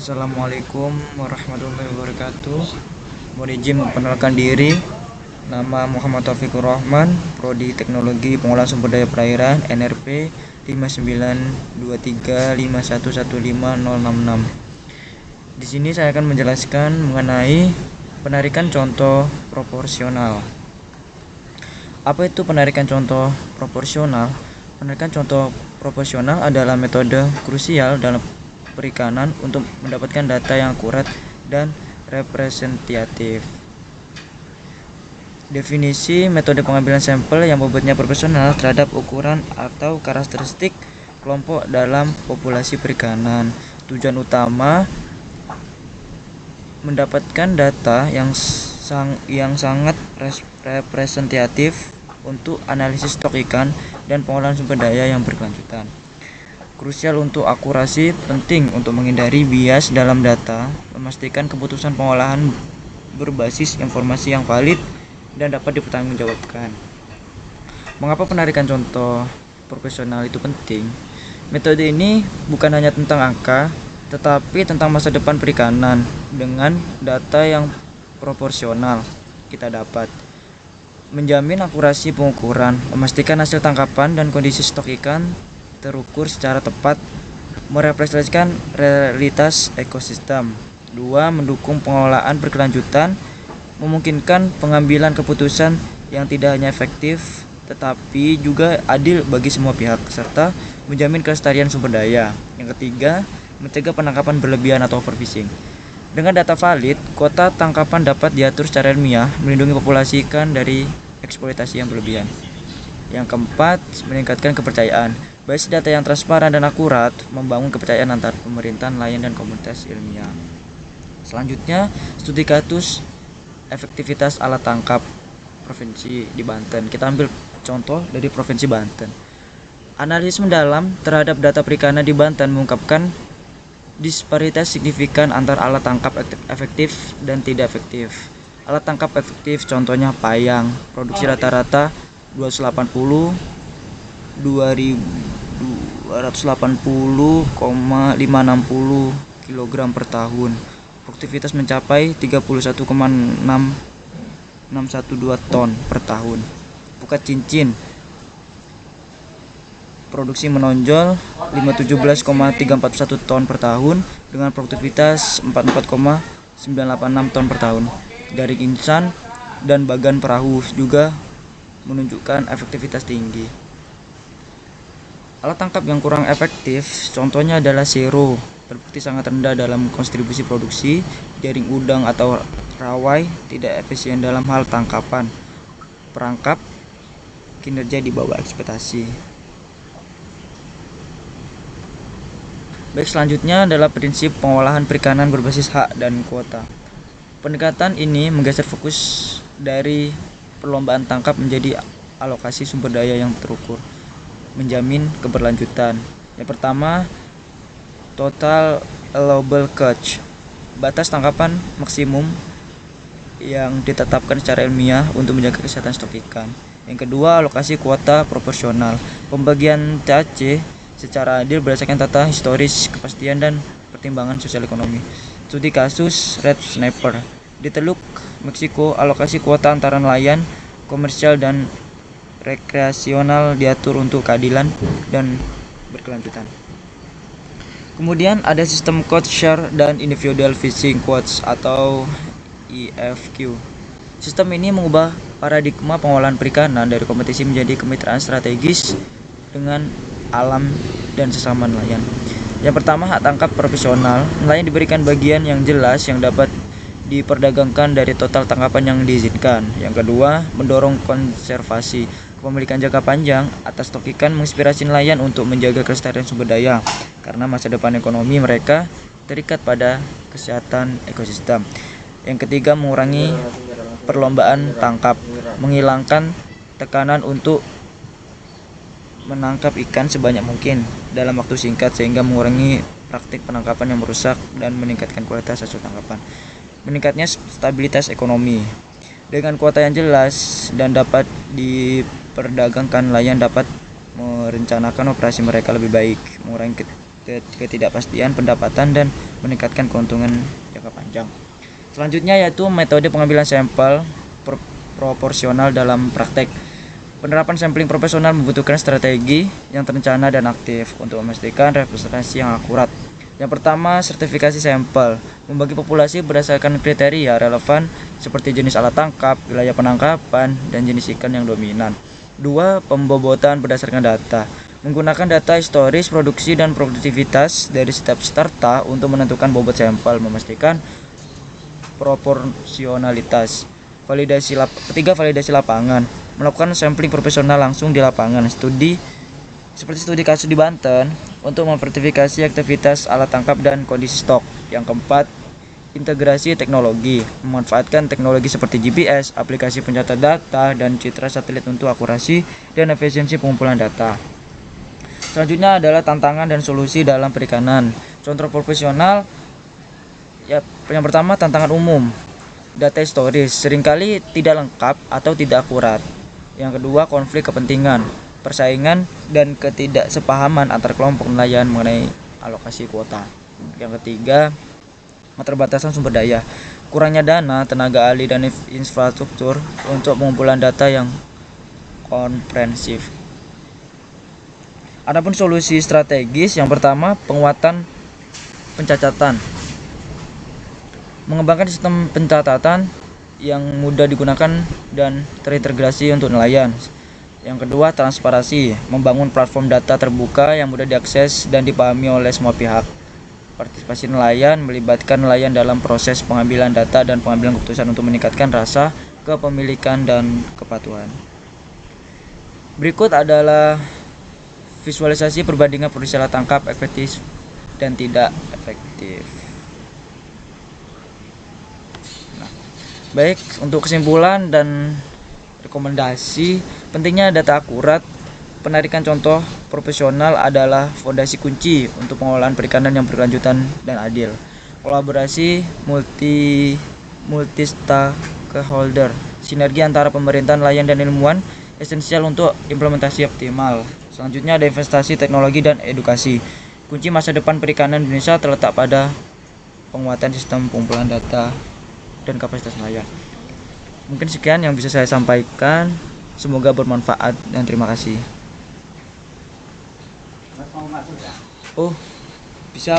Assalamualaikum warahmatullahi wabarakatuh. Mohon izin memperkenalkan diri. Nama Muhammad Taufikur Rahman, Prodi Teknologi Pengolahan Sumber Daya Perairan, NRP 592351115066. Di sini saya akan menjelaskan mengenai penarikan contoh proporsional. Apa itu penarikan contoh proporsional? Penarikan contoh proporsional adalah metode krusial dalam perikanan untuk mendapatkan data yang akurat dan representatif. Definisi metode pengambilan sampel yang bobotnya proporsional terhadap ukuran atau karakteristik kelompok dalam populasi perikanan. Tujuan utama mendapatkan data yang sangat representatif untuk analisis stok ikan dan pengolahan sumber daya yang berkelanjutan. Krusial untuk akurasi, penting untuk menghindari bias dalam data, memastikan keputusan pengolahan berbasis informasi yang valid dan dapat dipertanggungjawabkan. Mengapa penarikan contoh proporsional itu penting? Metode ini bukan hanya tentang angka, tetapi tentang masa depan perikanan. Dengan data yang proporsional, kita dapat menjamin akurasi pengukuran, memastikan hasil tangkapan dan kondisi stok ikan terukur secara tepat, merepresentasikan realitas ekosistem. 2. Mendukung pengelolaan berkelanjutan, memungkinkan pengambilan keputusan yang tidak hanya efektif tetapi juga adil bagi semua pihak, serta menjamin kelestarian sumber daya. Yang ketiga, mencegah penangkapan berlebihan atau overfishing. Dengan data valid, kuota tangkapan dapat diatur secara ilmiah, melindungi populasi ikan dari eksploitasi yang berlebihan. Yang keempat, meningkatkan kepercayaan. Basis data yang transparan dan akurat membangun kepercayaan antar pemerintah, nelayan, dan komunitas ilmiah. Selanjutnya, studi kasus efektivitas alat tangkap provinsi di Banten. Kita ambil contoh dari provinsi Banten. Analisis mendalam terhadap data perikanan di Banten mengungkapkan disparitas signifikan antara alat tangkap efektif dan tidak efektif. Alat tangkap efektif contohnya payang, produksi rata-rata 280,560 kg per tahun. Produktivitas mencapai 31,612 ton per tahun. Pukat cincin, produksi menonjol 517,341 ton per tahun dengan produktivitas 44,986 ton per tahun. Jaring insan dan bagan perahu juga menunjukkan efektivitas tinggi. Alat tangkap yang kurang efektif contohnya adalah sero, terbukti sangat rendah dalam kontribusi produksi. Jaring udang atau rawai tidak efisien dalam hal tangkapan. Perangkap kinerja di bawah ekspektasi. Baik, selanjutnya adalah prinsip pengolahan perikanan berbasis hak dan kuota. Pendekatan ini menggeser fokus dari perlombaan tangkap menjadi alokasi sumber daya yang terukur, menjamin keberlanjutan. Yang pertama, total allowable catch, batas tangkapan maksimum yang ditetapkan secara ilmiah untuk menjaga kesehatan stok ikan. Yang kedua, alokasi kuota proporsional, pembagian TAC secara adil berdasarkan data historis, kepastian, dan pertimbangan sosial ekonomi. Studi kasus Red Snapper di Teluk Meksiko, alokasi kuota antara nelayan komersial dan rekreasional diatur untuk keadilan dan berkelanjutan. Kemudian ada sistem quote share dan individual fishing quotes atau IFQ. Sistem ini mengubah paradigma pengolahan perikanan dari kompetisi menjadi kemitraan strategis dengan alam dan sesama nelayan. Yang pertama, hak tangkap profesional. Nelayan diberikan bagian yang jelas yang dapat diperdagangkan dari total tangkapan yang diizinkan. Yang kedua, mendorong konservasi. Kepemilikan jangka panjang atas stok ikan menginspirasi nelayan untuk menjaga kelestarian sumber daya karena masa depan ekonomi mereka terikat pada kesehatan ekosistem. Yang ketiga, mengurangi perlombaan tangkap, menghilangkan tekanan untuk menangkap ikan sebanyak mungkin dalam waktu singkat sehingga mengurangi praktik penangkapan yang merusak dan meningkatkan kualitas hasil tangkapan. Meningkatnya stabilitas ekonomi. Dengan kuota yang jelas dan dapat diperdagangkan, nelayan dapat merencanakan operasi mereka lebih baik, mengurangi ketidakpastian pendapatan dan meningkatkan keuntungan jangka panjang. Selanjutnya yaitu metode pengambilan sampel proporsional dalam praktek. Penerapan sampling profesional membutuhkan strategi yang terencana dan aktif untuk memastikan representasi yang akurat. Yang pertama, sertifikasi sampel. Membagi populasi berdasarkan kriteria relevan seperti jenis alat tangkap, wilayah penangkapan, dan jenis ikan yang dominan. 2. Pembobotan berdasarkan data. Menggunakan data historis produksi dan produktivitas dari setiap peserta untuk menentukan bobot sampel, memastikan proporsionalitas. Ketiga, validasi lapangan. Melakukan sampling profesional langsung di lapangan. Seperti studi kasus di Banten untuk memverifikasi aktivitas alat tangkap dan kondisi stok. Yang keempat, integrasi teknologi. Memanfaatkan teknologi seperti GPS, aplikasi pencatat data, dan citra satelit untuk akurasi dan efisiensi pengumpulan data. Selanjutnya adalah tantangan dan solusi dalam perikanan. Contoh profesional, yang pertama tantangan umum. Data historis seringkali tidak lengkap atau tidak akurat. Yang kedua, konflik kepentingan, persaingan, dan ketidaksepahaman antar kelompok nelayan mengenai alokasi kuota. Yang ketiga, keterbatasan sumber daya, kurangnya dana, tenaga ahli, dan infrastruktur untuk pengumpulan data yang komprehensif. Adapun solusi strategis, yang pertama, penguatan pencatatan. Mengembangkan sistem pencatatan yang mudah digunakan dan terintegrasi untuk nelayan. Yang kedua, transparansi. Membangun platform data terbuka yang mudah diakses dan dipahami oleh semua pihak. Partisipasi nelayan, melibatkan nelayan dalam proses pengambilan data dan pengambilan keputusan untuk meningkatkan rasa kepemilikan dan kepatuhan. Berikut adalah visualisasi perbandingan produksi alat tangkap efektif dan tidak efektif. Baik, untuk kesimpulan dan rekomendasi, pentingnya data akurat. Penarikan contoh profesional adalah fondasi kunci untuk pengolahan perikanan yang berkelanjutan dan adil. Kolaborasi multi stakeholder, sinergi antara pemerintah, nelayan, dan ilmuwan esensial untuk implementasi optimal. Selanjutnya ada investasi teknologi dan edukasi. Kunci masa depan perikanan Indonesia terletak pada penguatan sistem pengumpulan data dan kapasitas nelayan. Mungkin sekian yang bisa saya sampaikan. Semoga bermanfaat dan terima kasih. Oh, bisa